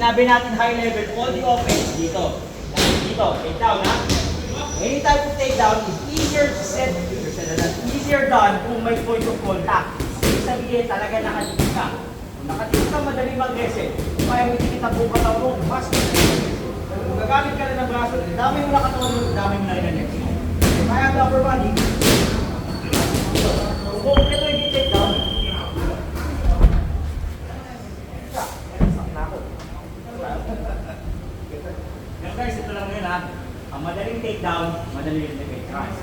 sinabi natin high level, all the offense dito. Dito, take down ha. Any type of takedown is easier to set, easier done kung may point of contact. Ibig sabihin, talaga nakadikit ka. Kung nakadikit ka, madaling mag-reset. Kung kaya mo dikit ang buong katawan mo, mas kung gagamit ka rin ng braso, dami mo na katawan mo, dami mo na rin ang next. Kung kaya ang upper body, kung ito yung takedown, guys, ito lang yun ha. Ang madaling takedown, madaling yung trust.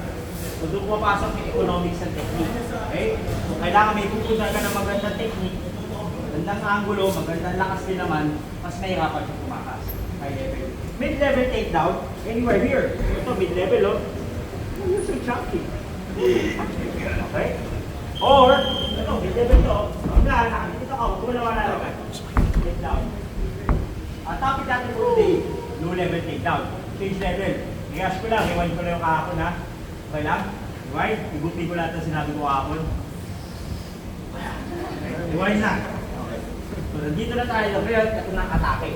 So doon pumapasok yung economics ng technique. Okay? So kailangan may pupunta ka ng magandang technique, magandang angulo, magandang lakas din naman, mas mahirapan siya tumakas. High level. Mid-level takedown, anywhere here. Ito, mid-level, oh. Use some chunky. Okay? Or, ito, mid-level to. Wala, nakakita ka, kung wala naman. Takedown. Ang topic natin for today, low level takedown. Change level. I-rush ko lang, rewind ko lang yung kahapon ha. Okay lang? Rewind. Igutin ko lahat ang sinabi ko kahapon. Rewind na. Okay. So, nandito na tayo. Kaya ito na atake.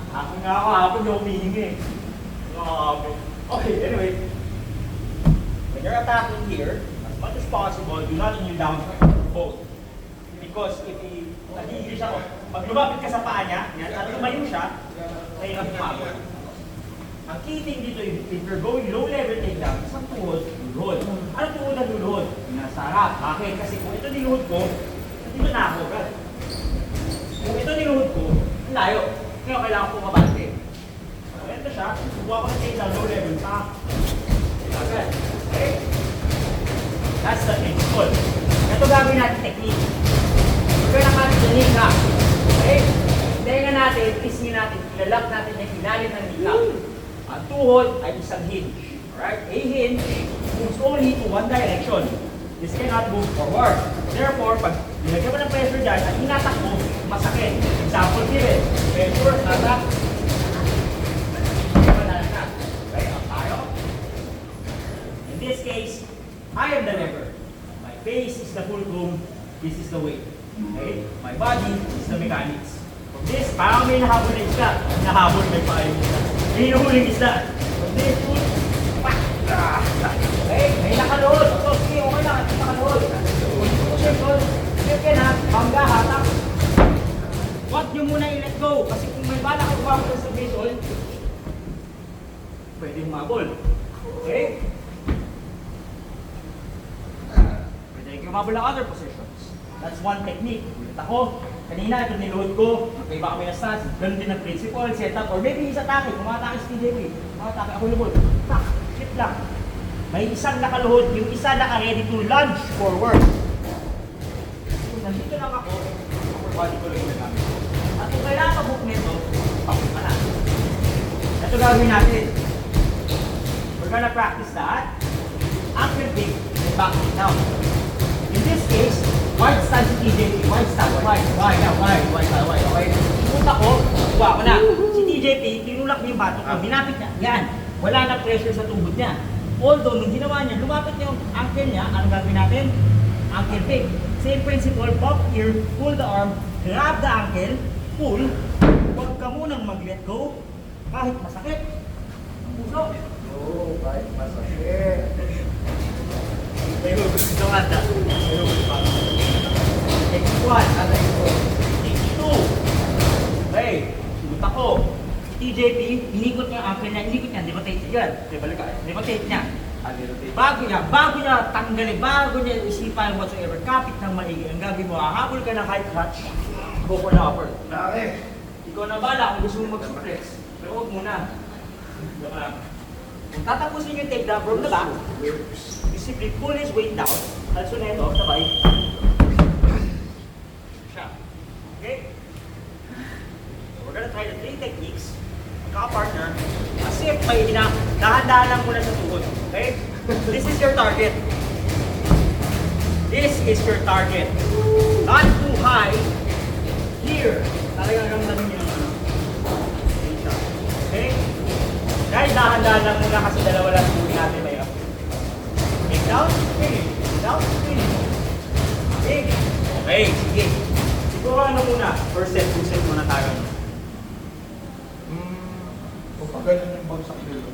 Ako nga ako, hapon yung humihingi. Okay, anyway. When you're attacking here, as much as possible, do not kneel down both. Because if nagigil siya, pag lumapit ka sa paa niya, yan, at tumayo siya, mahirap umabot. Ang key thing dito, if you're going low level takedown, isang tuhod, luluhod. Ano tuhod ang luluhod? Nasa harap. Bakit? Kasi kung ito niluhod ko, dito na ako. Kung ito niluhod ko, layo. Kaya kailangan ko mabante. So, ito siya, subuha ko ng takedown low level, pa. Okay? That's the principle. Ito gagawin natin technique. Kaya nakatinig ka. Okay? Tenga natin, pisngin natin, ilalak natin yung ilalim ng nikap. Ang tuhod ay isang hinge. Alright? A hinge moves only to one direction. This cannot move forward. Therefore, pag nilagyan mo ng pressure dyan at inatak mo, masakit. Example given. Pressure, natak. Okay? Up tayo. In this case, I am the lever. My face is the fulcrum. This is the weight. Okay? My body is the mechanics. From this, parang may nahabol na isda. Nahabol, may paayon isda. May nahuling isda. From this, okay? May nakaluhod. So, sige, okay lang. Nakaluhod. Sige na, bangga, hatak. Huwag nyo muna i-let go. Kasi kung may bala ka umabol sa baseball, pwede umabol. Okay? Pwede umabol ng other positions. That's one technique. Ulit ako. Kanina, ito niluhod ko. Magkaiba kami na stance. Ganun din ang principle, setup. Or maybe isa atake. Kung atake si TJP. Atake ako luhod. Tak! Shit lang. May isang nakaluhod. Yung isa naka-ready to lunge forward. Kung nandito lang ako, upper body ko lang yung nagamit. At kung kailangan ka-book nito, pakot ka na. Ito gagawin natin. We're gonna practice that. Ankle kick and back kick down. In this case, wide stance si TJP. Wide stance. Wide. Okay. Pumunta ko, kuha ko na. Si TJP, tinulak niya yung bato ko. Binapit niya. Yan. Wala na pressure sa tubod niya. Although, nung ginawa niya, lumapit niya yung ankle niya. Anong gagawin natin? Ankle pick. Same principle. Pop here, pull the arm, grab the ankle, pull. Huwag ka munang mag-let go. Kahit masakit. Ang puso. Oo, kahit masakit. May gusto nga na. Take 1, take 2. Okay, sumunta ko. TJP, inikot niya ang ankle niya, inikot niya, rotate niya yan. Rotate niya. Bago niya tanggalin, bago niya isipan whatsoever, kapit ng maigi. Ang gagawin mo, hahabol ka ng high clutch, go for the upper. Ikaw na bala kung gusto mo mag-suplex. Pero huwag muna. Kung tatapusin yung takedown from the back, you simply pull his weight down, also na ito, sabay. Siya. Okay? We're gonna try the 3 techniques. Magkaka-partner. Kasi may dahan-dahan lang muna sa tuhod. Okay? This is your target. This is your target. Not too high. Here. Talagang ramdamin niyo yung ano. Okay? Guys, dahan-dahan lang muna kasi dalawa lang tuloy natin may up. Take down, finish. Down, finish. Okay? Okay, sige. Siguro ano muna, first set, 2 set muna tayo. O pag ganyan yung bagsak nila.